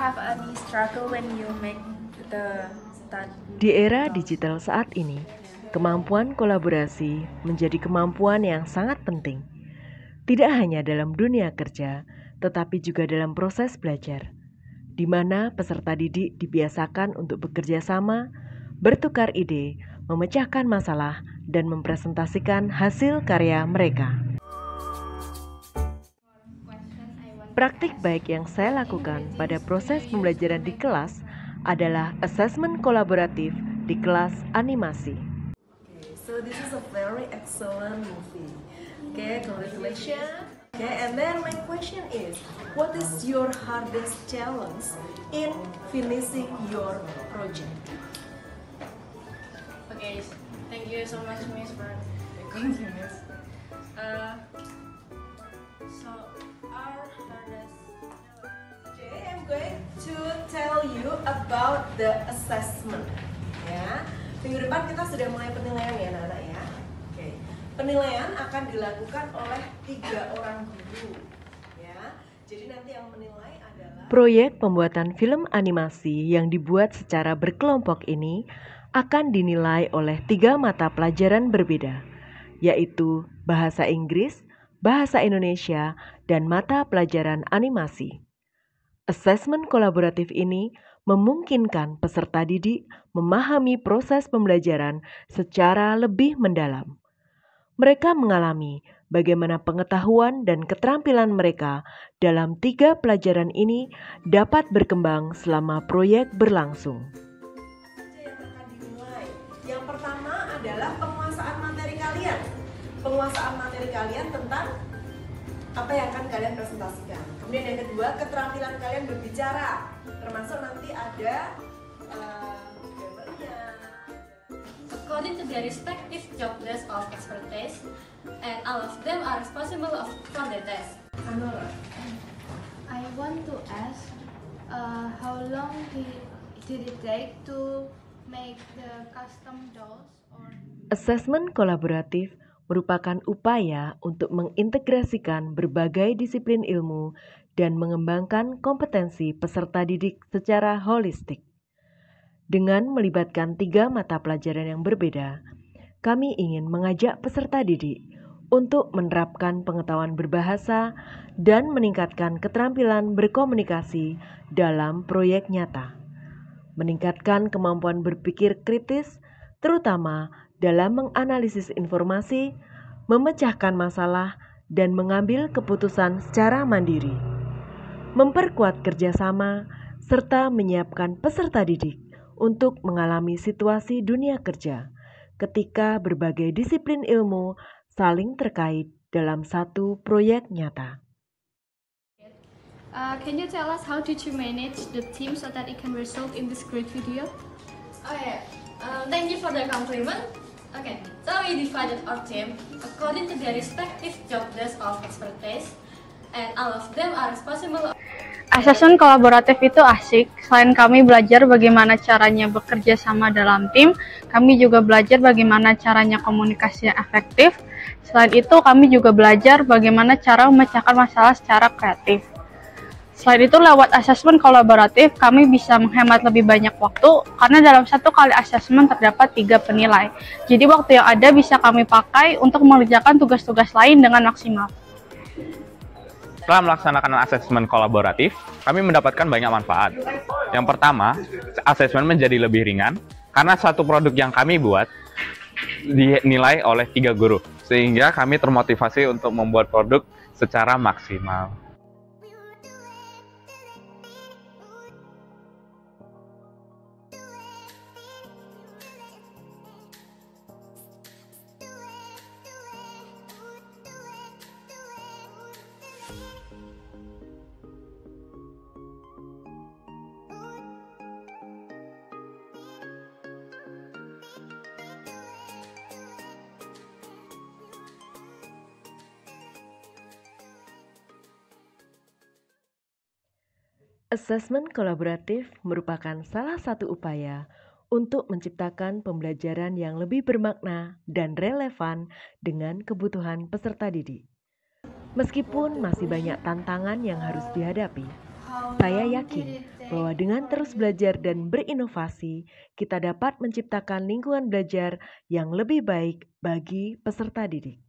have any struggle when you make the study? Di era digital saat ini, kemampuan kolaborasi menjadi kemampuan yang sangat penting. Tidak hanya dalam dunia kerja, tetapi juga dalam proses belajar, di mana peserta didik dibiasakan untuk bekerja sama, bertukar ide, memecahkan masalah, dan mempresentasikan hasil karya mereka. Praktik baik yang saya lakukan pada proses pembelajaran di kelas adalah assessment kolaboratif di kelas animasi. Okay, so this is a very excellent movie. Okay, congratulations. Okay, and then my question is, what is your hardest challenge in finishing your project? Okay, thank you so much, Miss, for the compliments. So our hardest. Okay, I'm going to tell you about the assessment. Ya, minggu depan kita sudah mulai penilaian ya, anak-anak ya. Oke, penilaian akan dilakukan oleh 3 orang guru. Ya, jadi nanti yang menilai adalah. Proyek pembuatan film animasi yang dibuat secara berkelompok ini akan dinilai oleh 3 mata pelajaran berbeda, yaitu Bahasa Inggris, Bahasa Indonesia, dan mata pelajaran animasi. Asesmen kolaboratif ini memungkinkan peserta didik memahami proses pembelajaran secara lebih mendalam. Mereka mengalami bagaimana pengetahuan dan keterampilan mereka dalam 3 pelajaran ini dapat berkembang selama proyek berlangsung. Yang akan dinilai. Yang pertama adalah penguasaan materi kalian. Penguasaan materi kalian tentang apa yang akan kalian presentasikan. Kemudian yang kedua, keterampilan kalian berbicara. Termasuk nanti ada gambarnya. According to their respective job desk of expertise, and all of them are responsible for the test. Anora. I want to ask, how long did it take to make the custom dolls? Asesmen kolaboratif merupakan upaya untuk mengintegrasikan berbagai disiplin ilmu dan mengembangkan kompetensi peserta didik secara holistik. Dengan melibatkan 3 mata pelajaran yang berbeda, kami ingin mengajak peserta didik untuk menerapkan pengetahuan berbahasa dan meningkatkan keterampilan berkomunikasi dalam proyek nyata. Meningkatkan kemampuan berpikir kritis, terutama dalam menganalisis informasi, memecahkan masalah, dan mengambil keputusan secara mandiri. Memperkuat kerjasama, serta menyiapkan peserta didik untuk mengalami situasi dunia kerja ketika berbagai disiplin ilmu saling terkait dalam satu proyek nyata. Can you tell us how did you manage the team so that it can result in this great video? Oh yeah, thank you for the compliment. Okay, so we divided our team according to their respective job desk of expertise, and all of them are responsible. Asesmen kolaboratif itu asik. Selain kami belajar bagaimana caranya bekerja sama dalam tim, kami juga belajar bagaimana caranya komunikasi yang efektif. Selain itu, kami juga belajar bagaimana cara memecahkan masalah secara kreatif. Selain itu, lewat asesmen kolaboratif, kami bisa menghemat lebih banyak waktu, karena dalam satu kali asesmen terdapat 3 penilai. Jadi waktu yang ada bisa kami pakai untuk mengerjakan tugas-tugas lain dengan maksimal. Setelah melaksanakan asesmen kolaboratif, kami mendapatkan banyak manfaat. Yang pertama, asesmen menjadi lebih ringan, karena satu produk yang kami buat dinilai oleh 3 guru, sehingga kami termotivasi untuk membuat produk secara maksimal. Asesmen kolaboratif merupakan salah satu upaya untuk menciptakan pembelajaran yang lebih bermakna dan relevan dengan kebutuhan peserta didik. Meskipun masih banyak tantangan yang harus dihadapi, saya yakin bahwa dengan terus belajar dan berinovasi, kita dapat menciptakan lingkungan belajar yang lebih baik bagi peserta didik.